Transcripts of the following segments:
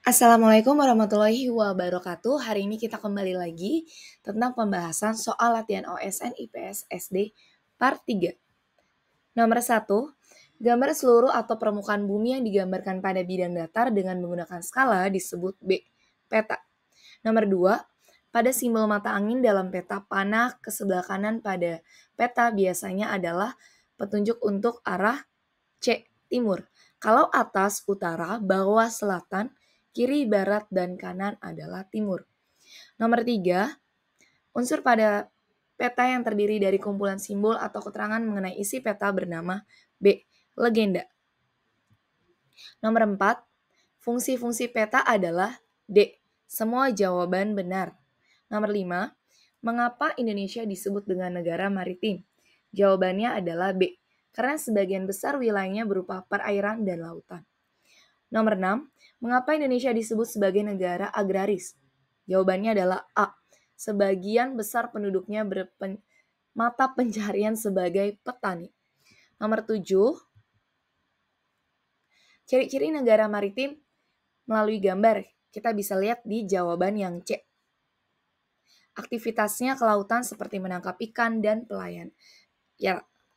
Assalamualaikum warahmatullahi wabarakatuh. Hari ini kita kembali lagi tentang pembahasan soal latihan OSN IPS SD part 3. Nomor 1, gambar seluruh atau permukaan bumi yang digambarkan pada bidang datar dengan menggunakan skala disebut B, peta. Nomor 2, pada simbol mata angin dalam peta panah ke sebelah kanan pada peta biasanya adalah petunjuk untuk arah C, timur. Kalau atas utara, bawah selatan, kiri barat, dan kanan adalah timur. Nomor 3, unsur pada peta yang terdiri dari kumpulan simbol atau keterangan mengenai isi peta bernama B, legenda. Nomor 4, fungsi-fungsi peta adalah D, semua jawaban benar. Nomor 5, mengapa Indonesia disebut dengan negara maritim? Jawabannya adalah B, karena sebagian besar wilayahnya berupa perairan dan lautan. Nomor 6, mengapa Indonesia disebut sebagai negara agraris? Jawabannya adalah A, sebagian besar penduduknya mata pencaharian sebagai petani. Nomor 7, ciri-ciri negara maritim melalui gambar. Kita bisa lihat di jawaban yang C. Aktivitasnya ke lautan seperti menangkap ikan dan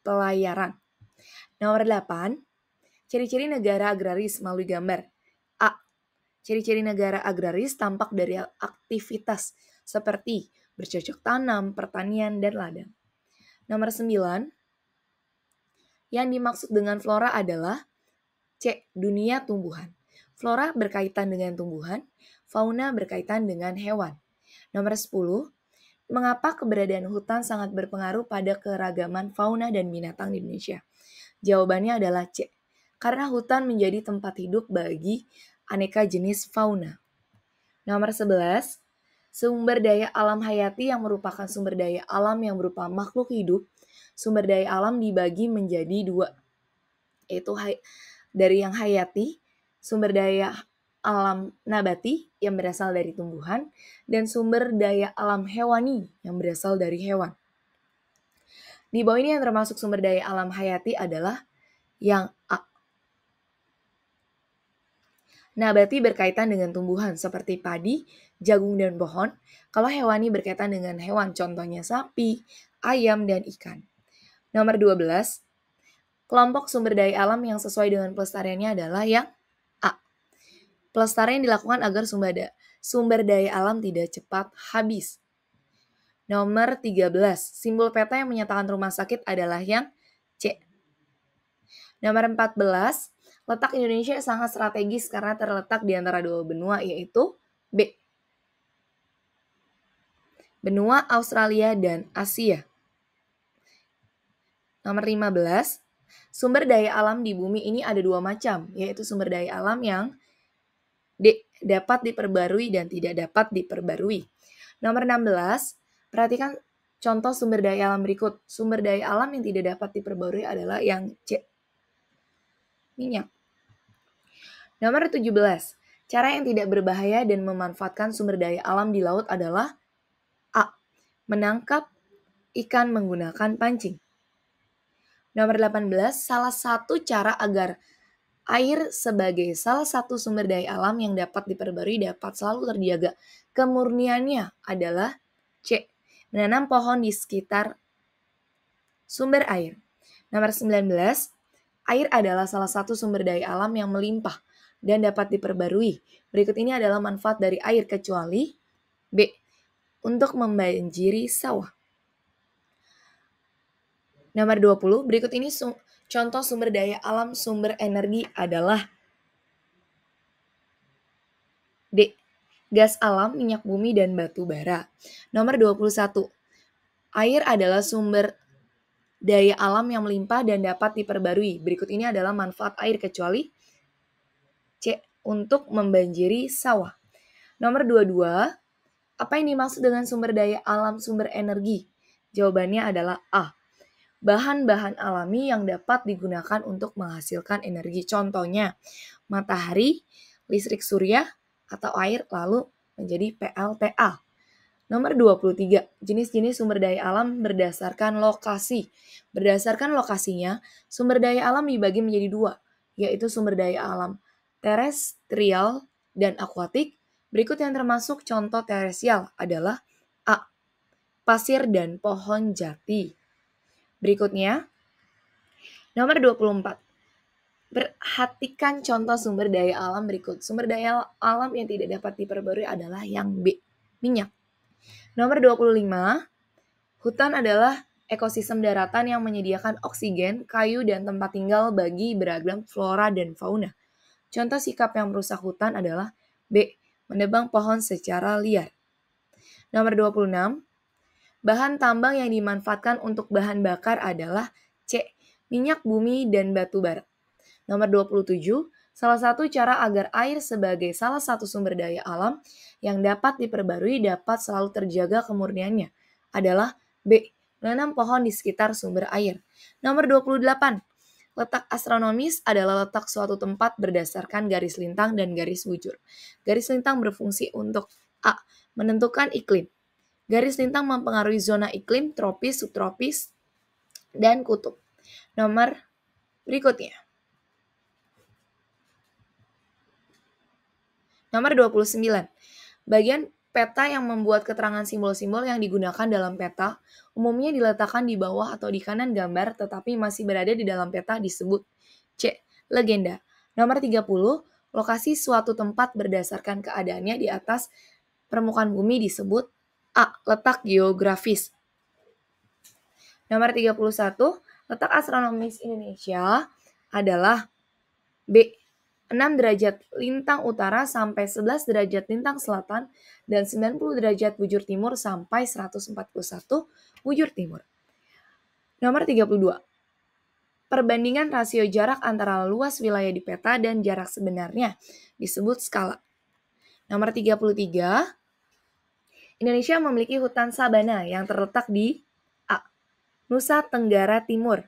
pelayaran. Nomor 8, ciri-ciri negara agraris melalui gambar. A, ciri-ciri negara agraris tampak dari aktivitas seperti bercocok tanam, pertanian, dan ladang. Nomor 9, yang dimaksud dengan flora adalah C, dunia tumbuhan. Flora berkaitan dengan tumbuhan, fauna berkaitan dengan hewan. Nomor 10, mengapa keberadaan hutan sangat berpengaruh pada keragaman fauna dan binatang di Indonesia? Jawabannya adalah C, karena hutan menjadi tempat hidup bagi aneka jenis fauna. Nomor 11, sumber daya alam hayati yang merupakan sumber daya alam yang berupa makhluk hidup. Sumber daya alam dibagi menjadi dua, yaitu dari yang hayati, sumber daya alam nabati yang berasal dari tumbuhan, dan sumber daya alam hewani yang berasal dari hewan. Di bawah ini yang termasuk sumber daya alam hayati adalah yang A. Nabati berkaitan dengan tumbuhan seperti padi, jagung, dan pohon. Kalau hewani berkaitan dengan hewan, contohnya sapi, ayam, dan ikan. Nomor 12, kelompok sumber daya alam yang sesuai dengan pelestariannya adalah yang A. Pelestarian dilakukan agar sumber daya alam tidak cepat habis. Nomor 13, simbol peta yang menyatakan rumah sakit adalah yang C. Nomor 14, letak Indonesia sangat strategis karena terletak di antara dua benua, yaitu B, benua Australia dan Asia. Nomor 15, sumber daya alam di bumi ini ada dua macam, yaitu sumber daya alam yang D, dapat diperbarui dan tidak dapat diperbarui. Nomor 16, perhatikan contoh sumber daya alam berikut. Sumber daya alam yang tidak dapat diperbarui adalah yang C, minyak. Nomor 17, cara yang tidak berbahaya dan memanfaatkan sumber daya alam di laut adalah A, menangkap ikan menggunakan pancing. Nomor 18, salah satu cara agar air sebagai salah satu sumber daya alam yang dapat diperbarui dapat selalu terjaga kemurniannya adalah C, menanam pohon di sekitar sumber air. Nomor 19, air adalah salah satu sumber daya alam yang melimpah dan dapat diperbarui. Berikut ini adalah manfaat dari air kecuali B, untuk membanjiri sawah. Nomor 20, berikut ini contoh sumber daya alam sumber energi adalah D, gas alam, minyak bumi, dan batu bara. Nomor 21, air adalah sumber daya alam yang melimpah dan dapat diperbarui. Berikut ini adalah manfaat air kecuali C, untuk membanjiri sawah. Nomor 22, apa yang dimaksud dengan sumber daya alam sumber energi? Jawabannya adalah A, bahan-bahan alami yang dapat digunakan untuk menghasilkan energi. Contohnya, matahari, listrik surya, atau air lalu menjadi PLTA. Nomor 23, jenis-jenis sumber daya alam berdasarkan lokasi. Berdasarkan lokasinya, sumber daya alam dibagi menjadi dua, yaitu sumber daya alam terestrial dan akuatik. Berikut yang termasuk contoh terestrial adalah A. Pasir dan pohon jati. Berikutnya, nomor 24. Perhatikan contoh sumber daya alam berikut. Sumber daya alam yang tidak dapat diperbarui adalah yang B. Minyak. Nomor 25. Hutan adalah ekosistem daratan yang menyediakan oksigen, kayu, dan tempat tinggal bagi beragam flora dan fauna. Contoh sikap yang merusak hutan adalah B. Menebang pohon secara liar. Nomor 26. Bahan tambang yang dimanfaatkan untuk bahan bakar adalah C. Minyak bumi dan batu bara. Nomor 27. Salah satu cara agar air sebagai salah satu sumber daya alam yang dapat diperbarui dapat selalu terjaga kemurniannya adalah B. Menanam pohon di sekitar sumber air. Nomor 28. Letak astronomis adalah letak suatu tempat berdasarkan garis lintang dan garis bujur. Garis lintang berfungsi untuk A. Menentukan iklim. Garis lintang mempengaruhi zona iklim, tropis, subtropis, dan kutub. Nomor berikutnya. Nomor 29. Bagian peta yang membuat keterangan simbol-simbol yang digunakan dalam peta umumnya diletakkan di bawah atau di kanan gambar tetapi masih berada di dalam peta disebut C. Legenda. Nomor 30. Lokasi suatu tempat berdasarkan keadaannya di atas permukaan bumi disebut A. Letak geografis. Nomor 31. Letak astronomis Indonesia adalah B. 6 derajat lintang utara sampai 11 derajat lintang selatan dan 90 derajat bujur timur sampai 141 bujur timur. Nomor 32. Perbandingan rasio jarak antara luas wilayah di peta dan jarak sebenarnya disebut skala. Nomor 33. Indonesia memiliki hutan sabana yang terletak di A. Nusa Tenggara Timur.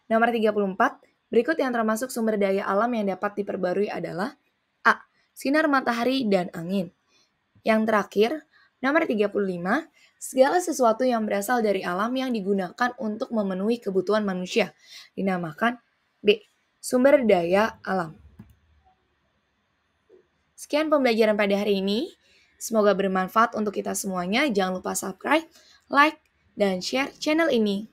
Nomor 34. Berikut yang termasuk sumber daya alam yang dapat diperbarui adalah A. Sinar matahari dan angin. Yang terakhir, nomor 35. Segala sesuatu yang berasal dari alam yang digunakan untuk memenuhi kebutuhan manusia dinamakan B. Sumber daya alam. Sekian pembelajaran pada hari ini. Semoga bermanfaat untuk kita semuanya. Jangan lupa subscribe, like, dan share channel ini.